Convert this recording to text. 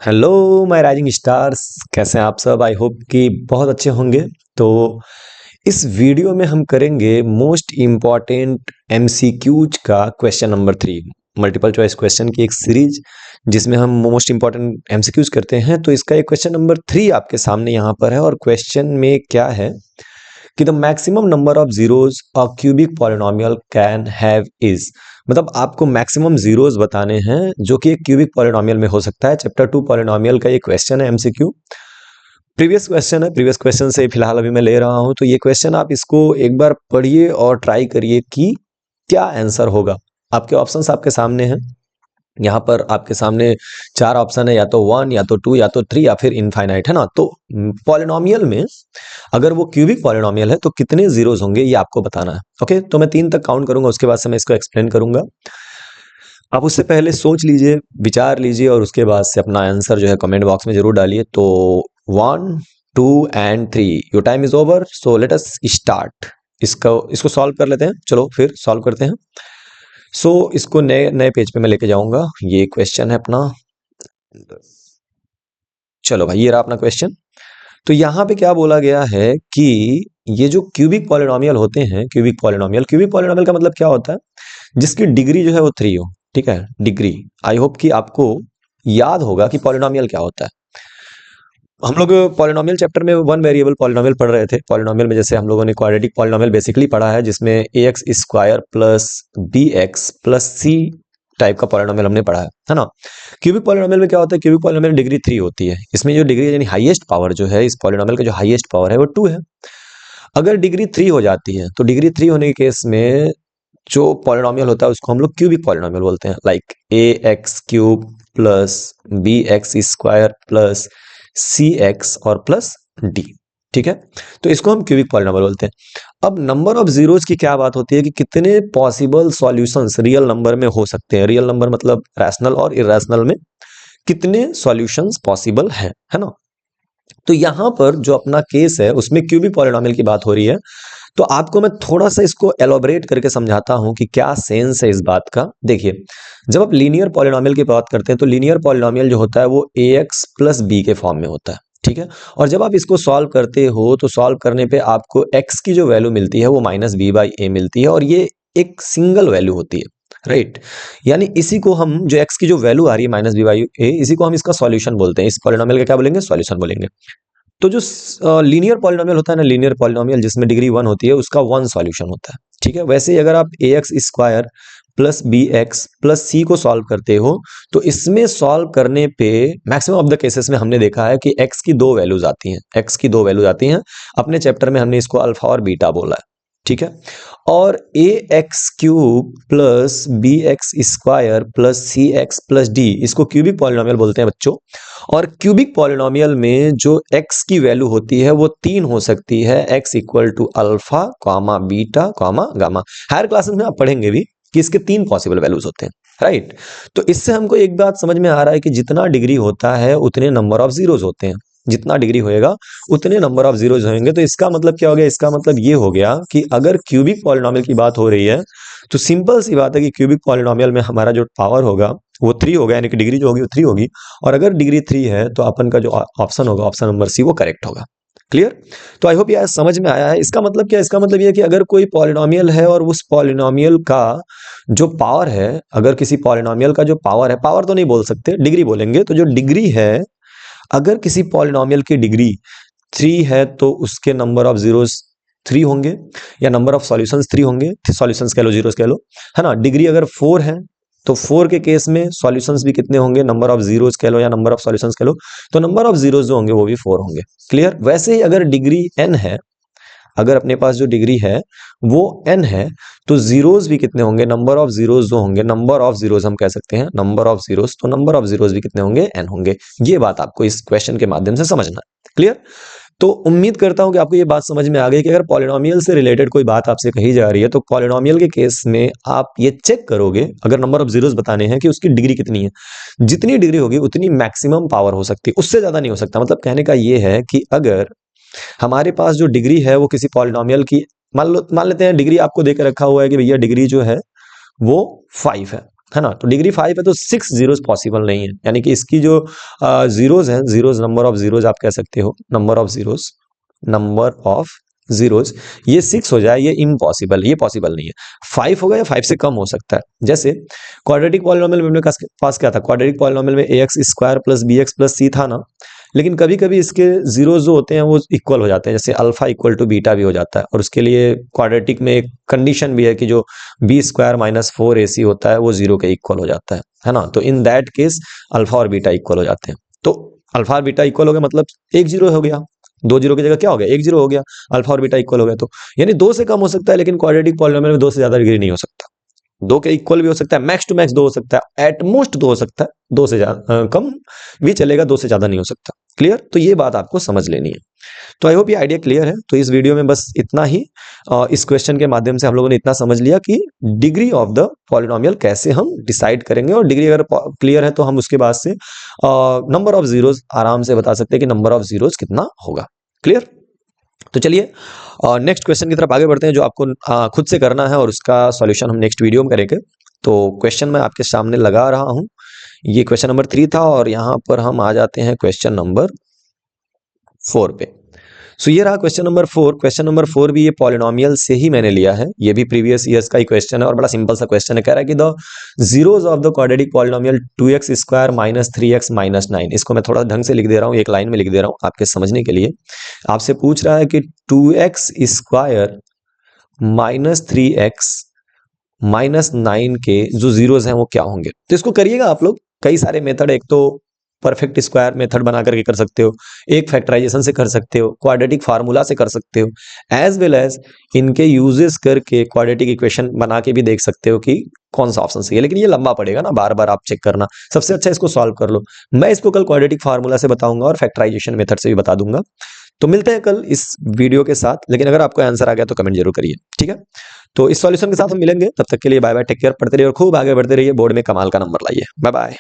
Hello my rising stars, कैसे हैं आप सब। आई होप कि बहुत अच्छे होंगे। तो इस वीडियो में हम करेंगे मोस्ट इम्पॉर्टेंट एमसीक्यूज का question number 3, multiple choice question की एक सीरीज जिसमें हम मोस्ट इम्पॉर्टेंट एमसीक्यूज करते हैं। तो इसका एक क्वेश्चन नंबर 3 आपके सामने यहाँ पर है और क्वेश्चन में क्या है कि the maximum number of zeros a cubic polynomial can have is, मतलब आपको मैक्सिमम जीरोज बताने हैं जो कि एक क्यूबिक पॉलिनोमियल में हो सकता है। चैप्टर 2 पॉलिनोमियल का ये क्वेश्चन है एमसीक्यू। प्रीवियस क्वेश्चन है, प्रीवियस क्वेश्चन से फिलहाल अभी मैं ले रहा हूं। तो ये क्वेश्चन आप इसको एक बार पढ़िए और ट्राई करिए कि क्या आंसर होगा। आपके ऑप्शंस आपके सामने हैं, यहाँ पर आपके सामने 4 ऑप्शन है, या तो 1 या तो 2 या तो 3 या फिर इनफाइनाइट, है ना। तो पॉलिनोमियल में अगर वो क्यूबिक पॉलिनोमियल है तो कितने जीरोस होंगे ये आपको बताना है। ओके, तो मैं 3 तक काउंट करूंगा, उसके बाद से मैं इसको एक्सप्लेन करूंगा। आप उससे पहले सोच लीजिए, विचार लीजिए और उसके बाद से अपना आंसर जो है कमेंट बॉक्स में जरूर डालिए। तो 1, 2 and 3, your time is over, so let us start. इसको सॉल्व कर लेते हैं। चलो फिर सॉल्व करते हैं। इसको नए नए पेज पे मैं लेके जाऊंगा। ये क्वेश्चन है अपना। चलो भाई, ये रहा अपना क्वेश्चन। तो यहाँ पे क्या बोला गया है कि ये जो क्यूबिक पॉलिनोमियल होते हैं, क्यूबिक पॉलिनोमियल का मतलब क्या होता है, जिसकी डिग्री जो है वो 3 हो। ठीक है, डिग्री। आई होप कि आपको याद होगा कि पॉलिनोमियल क्या होता है। हम लोग पॉलिनोमियल चैप्टर में वन वेरिएबल पॉलिनोमियल पढ़ रहे थे। पॉलिनोमियल में जैसे हम लोगों ने क्वाड्रेटिक पॉलिनोमियल बेसिकली पढ़ा है, जिसमें a x square plus b x plus c type का पॉलिनोमियल हमने पढ़ा है ना। क्यूबिक पॉलिनोमियल में क्या होता है, क्यूबिक पॉलिनोमियल डिग्री 3 होती है। इसमें जो डिग्री यानी हाईएस्ट पावर जो है, इस पॉलिनोमियल का जो हाईएस्ट पावर है वो 2 है। अगर डिग्री 3 हो जाती है तो डिग्री 3 होने के केस में जो पॉलिनोमियल होता है उसको हम लोग क्यूबिक पॉलिनोमियल बोलते हैं। Like a x cube plus b x square plus c x और प्लस डी। ठीक है, तो इसको हम क्यूबिक पॉलिनोमियल बोलते हैं। अब नंबर ऑफ जीरोज की क्या बात होती है कि कितने पॉसिबल सॉल्यूशंस रियल नंबर में हो सकते हैं। रियल नंबर मतलब रैशनल और इरेशनल में कितने सॉल्यूशंस पॉसिबल है ना। तो यहां पर जो अपना केस है उसमें क्यूबिक पॉलिनोमियल की बात हो रही है। तो आपको मैं थोड़ा सा इसको एलोबरेट करके समझाता हूं कि क्या सेंस है इस बात का। देखिए, जब आप लीनियर पॉलिनोमियल की बात करते हैं तो लीनियर पॉलिनोमियल जो होता है वो ए एक्स प्लस बी के फॉर्म में होता है। ठीक है, और जब आप इसको सॉल्व करते हो तो सॉल्व करने पे आपको एक्स की जो वैल्यू मिलती है वो माइनस बी बाई ए मिलती है, और ये एक सिंगल वैल्यू होती है। राइट, यानी इसी को हम, जो एक्स की जो वैल्यू आ रही है माइनस बी बाई ए, इसी को हम इसका सॉल्यूशन बोलते हैं। इस पॉलिनोमियल का क्या बोलेंगे, सॉल्यूशन बोलेंगे। तो जो लीनियर पॉलिनोमियल होता है ना, लीनियर पॉलिनोमियल जिसमें डिग्री 1 होती है, उसका 1 सॉल्यूशन होता है। ठीक है, वैसे ही अगर आप a x square plus b x plus c को सॉल्व करते हो तो इसमें सॉल्व करने पे मैक्सिमम ऑफ द केसेस में हमने देखा है कि एक्स की 2 वैल्यूज आती हैं। एक्स की 2 वैल्यूज आती हैं। अपने चैप्टर में हमने इसको अल्फा और बीटा बोला है। ठीक है, और a x cube plus b x square plus c x plus d, इसको क्यूबिक पॉलिनोमियल बोलते हैं बच्चों। और क्यूबिक पॉलिनोमियल में जो x की वैल्यू होती है वो 3 हो सकती है। x equal to alpha comma beta comma gamma. Higher classes में आप पढ़ेंगे भी कि इसके 3 पॉसिबल वैल्यूज होते हैं। राइट, तो इससे हमको एक बात समझ में आ रहा है कि जितना डिग्री होता है उतने नंबर ऑफ जीरोज होते हैं। जितना डिग्री होएगा उतने नंबर ऑफ जीरोज होंगे। तो इसका मतलब क्या हो गया, इसका मतलब ये हो गया कि अगर क्यूबिक पॉलिनोमियल की बात हो रही है तो सिंपल सी बात है कि क्यूबिक पॉलिनोमियल में हमारा जो पावर होगा वो 3 होगा, यानी कि डिग्री जो होगी वो 3 होगी। और अगर डिग्री 3 है तो अपन का जो ऑप्शन होगा, ऑप्शन नंबर सी, वो करेक्ट होगा। क्लियर। तो आई होप ये समझ में आया है। इसका मतलब क्या है, इसका मतलब ये है कि अगर कोई पॉलिनोमियल है और उस पॉलिनोमियल का जो पावर है, अगर किसी पॉलिनोमियल का जो पावर है, पावर तो नहीं बोल सकते, डिग्री बोलेंगे, तो जो डिग्री है, अगर किसी पॉलिनोमियल की डिग्री 3 है तो उसके नंबर ऑफ जीरोस 3 होंगे, या नंबर ऑफ सॉल्यूशंस 3 होंगे। सॉल्यूशंस कह लो, जीरोस कह लो, है ना। डिग्री अगर 4 है तो 4 के केस में सॉल्यूशंस भी कितने होंगे, नंबर ऑफ जीरोस कह लो या नंबर ऑफ सॉल्यूशंस कह लो, तो नंबर ऑफ जीरोस जो होंगे वो भी 4 होंगे। क्लियर। वैसे ही अगर डिग्री n है, अगर अपने पास जो डिग्री है वो n है, तो जीरोस भी कितने होंगे, नंबर ऑफ जीरोस जो होंगे, नंबर ऑफ जीरोस हम कह सकते हैं नंबर ऑफ जीरोस, तो नंबर ऑफ जीरोस भी कितने होंगे, n होंगे। ये बात आपको इस क्वेश्चन के माध्यम से समझना है। क्लियर। तो उम्मीद करता हूं कि आपको ये बात समझ में आ गई कि अगर पॉलिनोमियल से रिलेटेड कोई बात आपसे कही जा रही है तो पॉलिनोमियल के केस में आप ये चेक करोगे, अगर नंबर ऑफ जीरोस बताने हैं, कि उसकी डिग्री कितनी है। जितनी डिग्री होगी उतनी मैक्सिमम पावर हो सकती है, उससे ज्यादा नहीं हो सकता। मतलब कहने का ये है कि अगर हमारे पास जो डिग्री है वो किसी पॉलिनोमियल की, मान लेते हैं डिग्री आपको देकर रखा हुआ है कि भैया डिग्री जो है वो 5 है। है ना। तो डिग्री 5 है तो 6 जीरोस पॉसिबल नहीं है, यानी कि इसकी जो जीरोस हैं, जीरोस नंबर ऑफ जीरोस आप कह सकते हो, नंबर ऑफ जीरोस ये 6 हो जाए, ये इम्पॉसिबल, ये पॉसिबल नहीं है। 5 होगा या 5 से कम हो सकता है। जैसे क्वाड्रेटिक पॉलिनोमियल में अपने पास क्या था, क्वाड्रेटिक पॉलिनोमियल में ax square plus bx plus c था ना, लेकिन कभी कभी इसके जीरोस जो होते हैं वो इक्वल हो जाते हैं, जैसे अल्फा इक्वल टू बीटा भी हो जाता है, और उसके लिए क्वाड्रेटिक में एक कंडीशन भी है कि जो बी स्क्वायर माइनस 4ac होता है वो जीरो के इक्वल हो जाता है ना। तो इन दैट केस अल्फा और बीटा इक्वल हो जाते हैं। तो अल्फा और बीटा इक्वल हो गया मतलब एक जीरो हो गया, 2 जीरो की जगह क्या हो गया, 1 जीरो हो गया, अल्फा और बीटा इक्वल हो गया। तो यानी 2 से कम हो सकता है, लेकिन क्वाड्रेटिक पॉलिनोमियल में 2 से ज्यादा डिग्री नहीं हो सकता। 2 के इक्वल भी हो सकता है, मैक्स टू मैक्स 2 हो सकता है, एट मोस्ट 2 हो सकता है, 2 से ज्यादा कम भी चलेगा, 2 से ज्यादा नहीं हो सकता। क्लियर? तो ये बात आपको समझ लेनी है। तो आई होप ये आइडिया क्लियर है। तो इस वीडियो में बस इतना ही। इस क्वेश्चन के माध्यम से हम लोगों ने इतना समझ लिया कि डिग्री ऑफ द पॉलिनोमियल कैसे हम डिसाइड करेंगे, और डिग्री अगर क्लियर है तो हम उसके बाद से नंबर ऑफ जीरोस आराम से बता सकते हैं कि नंबर ऑफ जीरोस कितना होगा। क्लियर? तो चलिए नेक्स्ट क्वेश्चन की तरफ आगे बढ़ते हैं, जो आपको खुद से करना है, और उसका सॉल्यूशन हम नेक्स्ट वीडियो में करेंगे। तो क्वेश्चन मैं आपके सामने लगा रहा हूं, ये क्वेश्चन नंबर 3 था, और यहां पर हम आ जाते हैं क्वेश्चन नंबर 4 पे। सो ये रहा क्वेश्चन नंबर 4। क्वेश्चन नंबर 4 भी ये पॉलिनोमियल से ही मैंने लिया है, ये भी प्रीवियस ईयर्स का ही क्वेश्चन है, और बड़ा सिंपल सा क्वेश्चन है। कह रहा है कि the zeros of the quadratic polynomial 2x square minus 3x minus 9। इसको मैं थोड़ा ढंग से लिख दे रहा हूँ, एक लाइन में लिख दे रहा हूँ आपके समझने के लिए। आपसे पूछ रहा है कि 2x square minus 3x minus 9 के जो जीरोस हैं वो क्या होंगे। तो इसको करिएगा आप लोग, कई सारे मेथड, एक तो परफेक्ट स्क्वायर मेथड बना करके कर सकते हो, एक फैक्टराइजेशन से कर सकते हो, क्वाड्रेटिक फार्मूला से कर सकते हो, एज वेल एज इनके यूजेस करके क्वाड्रेटिक इक्वेशन बना के भी देख सकते हो कि कौन सा ऑप्शन सही है। लेकिन ये लंबा पड़ेगा ना, बार बार आप चेक करना, सबसे अच्छा इसको सॉल्व कर लो। मैं इसको कल क्वाड्रेटिक फार्मूला से बताऊंगा और फैक्टराइजेशन मेथड से भी बता दूंगा। तो मिलते हैं कल इस वीडियो के साथ, लेकिन अगर आपको आंसर आ गया तो कमेंट जरूर करिए, ठीक है। तो इस सॉल्यूशन के साथ हम मिलेंगे, तब तक के लिए बाय बाय, टेक केयर, पढ़ते रहिए और खूब आगे बढ़ते रहिए, बोर्ड में कमाल का नंबर लाइए। Bye bye.